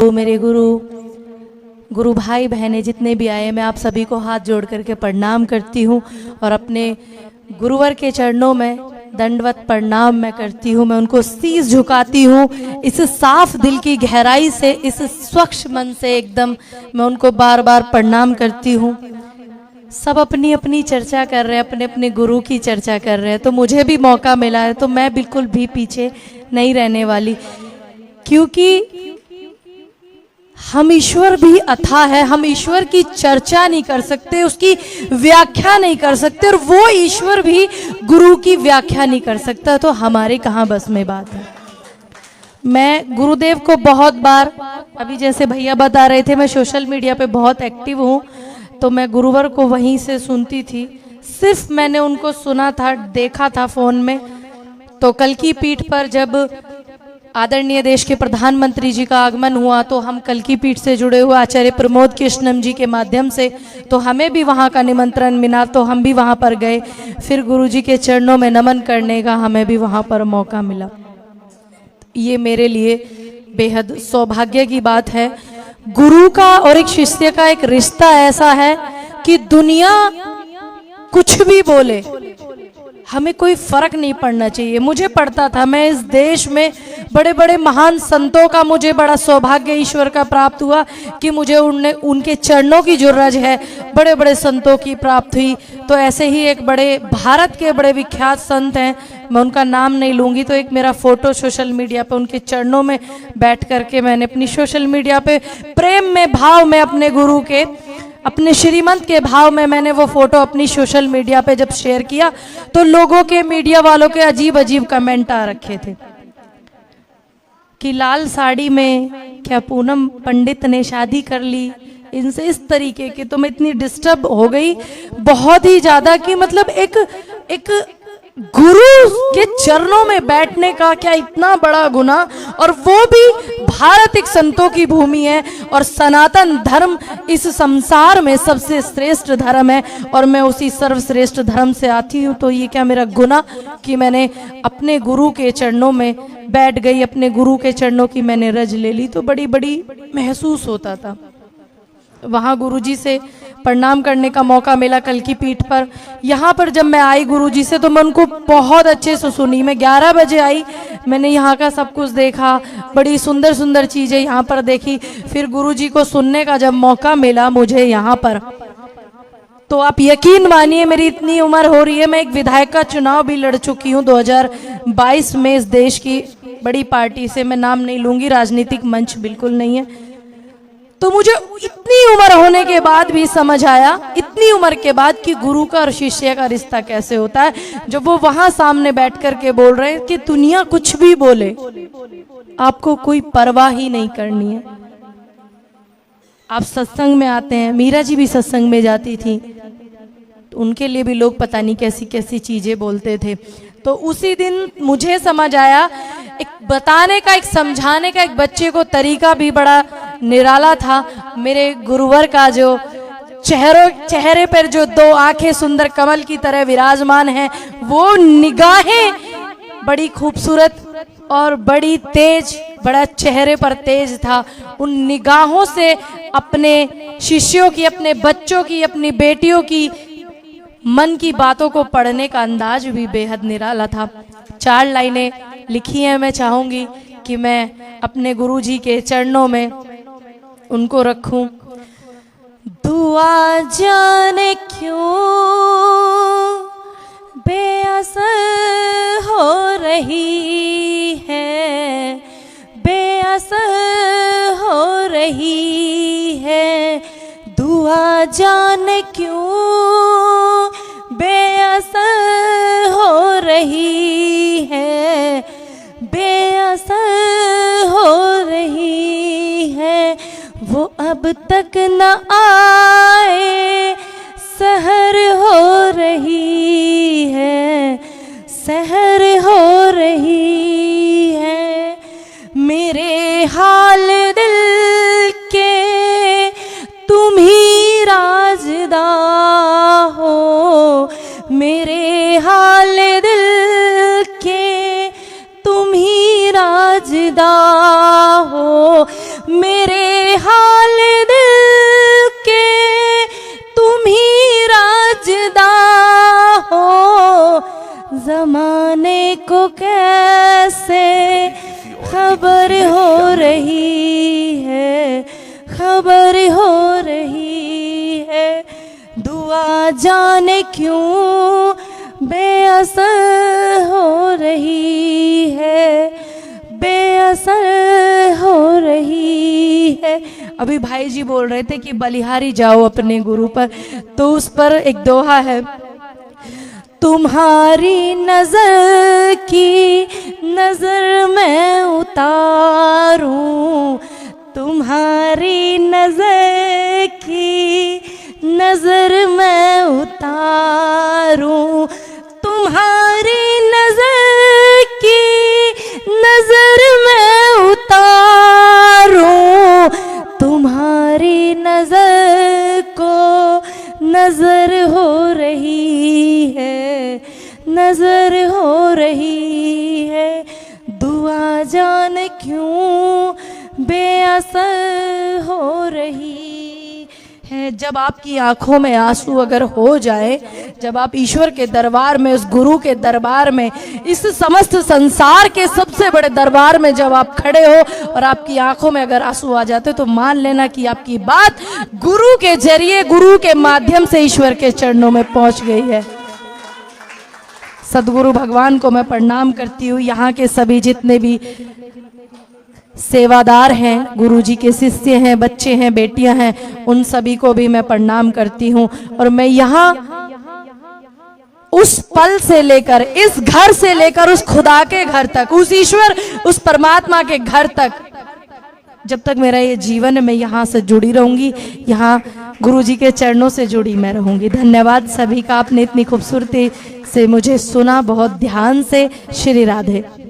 प्रभु, मेरे गुरु भाई बहनें जितने भी आए, मैं आप सभी को हाथ जोड़ करके प्रणाम करती हूँ और अपने गुरुवर के चरणों में दंडवत प्रणाम मैं करती हूँ। मैं उनको शीश झुकाती हूँ इस साफ दिल की गहराई से, इस स्वच्छ मन से एकदम मैं उनको बार बार प्रणाम करती हूँ। सब अपनी अपनी चर्चा कर रहे हैं, अपने अपने गुरु की चर्चा कर रहे हैं, तो मुझे भी मौका मिला है तो मैं बिल्कुल भी पीछे नहीं रहने वाली, क्योंकि हम ईश्वर भी अथाह है। हम ईश्वर की चर्चा नहीं कर सकते, उसकी व्याख्या नहीं कर सकते, और वो ईश्वर भी गुरु की व्याख्या नहीं कर सकता, तो हमारे कहाँ बस में बात है। मैं गुरुदेव को बहुत बार, अभी जैसे भैया बता रहे थे, मैं सोशल मीडिया पे बहुत एक्टिव हूँ, तो मैं गुरुवर को वहीं से सुनती थी। सिर्फ मैंने उनको सुना था, देखा था फोन में। तो कल की पीठ पर जब आदरणीय देश के प्रधानमंत्री जी का आगमन हुआ, तो हम कल की पीठ से जुड़े हुए आचार्य प्रमोद कृष्णम जी के माध्यम से, तो हमें भी वहाँ का निमंत्रण मिला, तो हम भी वहाँ पर गए। फिर गुरु जी के चरणों में नमन करने का हमें भी वहाँ पर मौका मिला। ये मेरे लिए बेहद सौभाग्य की बात है। गुरु का और एक शिष्य का एक रिश्ता ऐसा है कि दुनिया कुछ भी बोले, हमें कोई फर्क नहीं पड़ना चाहिए। मुझे पड़ता था, मैं इस देश में बड़े बड़े महान संतों का मुझे बड़ा सौभाग्य ईश्वर का प्राप्त हुआ कि मुझे उनके चरणों की जो रज है, बड़े बड़े संतों की प्राप्त हुई। तो ऐसे ही एक बड़े भारत के बड़े विख्यात संत हैं, मैं उनका नाम नहीं लूँगी, तो एक मेरा फोटो सोशल मीडिया पे उनके चरणों में बैठ करके मैंने अपनी सोशल मीडिया पे प्रेम में, भाव में, अपने गुरु के, अपने श्रीमंत के भाव में मैंने वो फोटो अपनी सोशल मीडिया पे जब शेयर किया, तो लोगों के, मीडिया वालों के अजीब अजीब कमेंट आ रखे थे कि लाल साड़ी में क्या पूनम पंडित ने शादी कर ली, इनसे इस तरीके के। तो मैं इतनी डिस्टर्ब हो गई बहुत ही ज्यादा कि मतलब एक गुरु के चरणों में बैठने का क्या इतना बड़ा गुना, और वो भी भारत एक संतों की भूमि है और सनातन धर्म इस संसार में सबसे श्रेष्ठ धर्म है, और मैं उसी सर्वश्रेष्ठ धर्म से आती हूँ। तो ये क्या मेरा गुना कि मैंने अपने गुरु के चरणों में बैठ गई, अपने गुरु के चरणों की मैंने रज ले ली। तो बड़ी बड़ी महसूस होता था। वहाँ गुरुजी से प्रणाम करने का मौका मिला कल की पीठ पर। यहाँ पर जब मैं आई गुरुजी से, तो मैं उनको बहुत अच्छे से सुनी। मैं 11 बजे आई, मैंने यहाँ का सब कुछ देखा, बड़ी सुंदर सुंदर चीज़ें यहाँ पर देखी। फिर गुरुजी को सुनने का जब मौका मिला मुझे यहाँ पर, तो आप यकीन मानिए मेरी इतनी उम्र हो रही है, मैं एक विधायक का चुनाव भी लड़ चुकी हूँ 2022 में इस देश की बड़ी पार्टी से। मैं नाम नहीं लूँगी, राजनीतिक मंच बिल्कुल नहीं है। तो मुझे इतनी उम्र होने के बाद भी समझ आया, इतनी उम्र के बाद, कि गुरु का और शिष्य का रिश्ता कैसे होता है। जब वो वहां सामने बैठ कर के बोल रहे हैं कि दुनिया कुछ भी बोले, आपको कोई परवाह ही नहीं करनी है। आप सत्संग में आते हैं, मीरा जी भी सत्संग में जाती थी, तो उनके लिए भी लोग पता नहीं कैसी कैसी चीजें बोलते थे। तो उसी दिन मुझे समझ आया, एक बताने का, एक समझाने का एक बच्चे को तरीका भी बड़ा निराला था। मेरे गुरुवर का जो चेहरे पर जो 2 आंखें सुंदर कमल की तरह विराजमान हैं, वो निगाहें बड़ी खूबसूरत और बड़ी तेज, बड़ा चेहरे पर तेज था। उन निगाहों से अपने शिष्यों की, अपने बच्चों की, अपनी बेटियों की मन की बातों को पढ़ने का अंदाज भी बेहद निराला था। 4 लाइनें लिखी हैं, मैं चाहूंगी कि मैं अपने गुरुजी के चरणों में उनको रखूं। दुआ जाने क्यों बेअसर हो रही है, बेअसर हो रही है। दुआ जाने क्यों बेअसर हो रही है, बेअसर हो रही है। वो अब तक न आए, सहर हो रही है, सहर हो रही है। मेरे हाल दिल के तुम ही राज़दार हो, मेरे हाल दिल के तुम ही राज़दार हो। मेरे हाल दिल के तुम ही राजदा हो, जमाने को कैसे खबर हो रही है, खबर हो रही है। दुआ जाने क्यों बेअसर हो रही है, बेअसर हो रही है। अभी भाई जी बोल रहे थे कि बलिहारी जाओ अपने गुरु पर, तो उस पर एक दोहा है, तुम्हारी नजर की नजर मैं उतारूं, तुम्हारी नजर की नजर मैं उतारूं, तुम्हारी नजर की नजर मैं उतारूं, तुम्हारी नजर को नजर हो रही है, नजर हो रही है। दुआ जाने क्यों बेअसर हो रही है। जब आपकी आंखों में आंसू अगर हो जाए, जब आप ईश्वर के दरबार में, उस गुरु के दरबार में, इस समस्त संसार के सबसे बड़े दरबार में जब आप खड़े हो और आपकी आंखों में अगर आंसू आ जाते, तो मान लेना कि आपकी बात गुरु के जरिए, गुरु के माध्यम से ईश्वर के चरणों में पहुंच गई है। सदगुरु भगवान को मैं प्रणाम करती हूँ। यहाँ के सभी जितने भी सेवादार हैं, गुरु जी के शिष्य हैं, बच्चे हैं, बेटियां हैं, उन सभी को भी मैं प्रणाम करती हूँ। और मैं यहाँ उस पल से लेकर, इस घर से लेकर उस खुदा के घर तक, उस ईश्वर, उस परमात्मा के घर तक, जब तक मेरा ये जीवन है, मैं यहाँ से जुड़ी रहूंगी, यहाँ गुरु जी के चरणों से जुड़ी मैं रहूंगी। धन्यवाद सभी का, आपने इतनी खूबसूरती से मुझे सुना, बहुत ध्यान से। श्री राधे।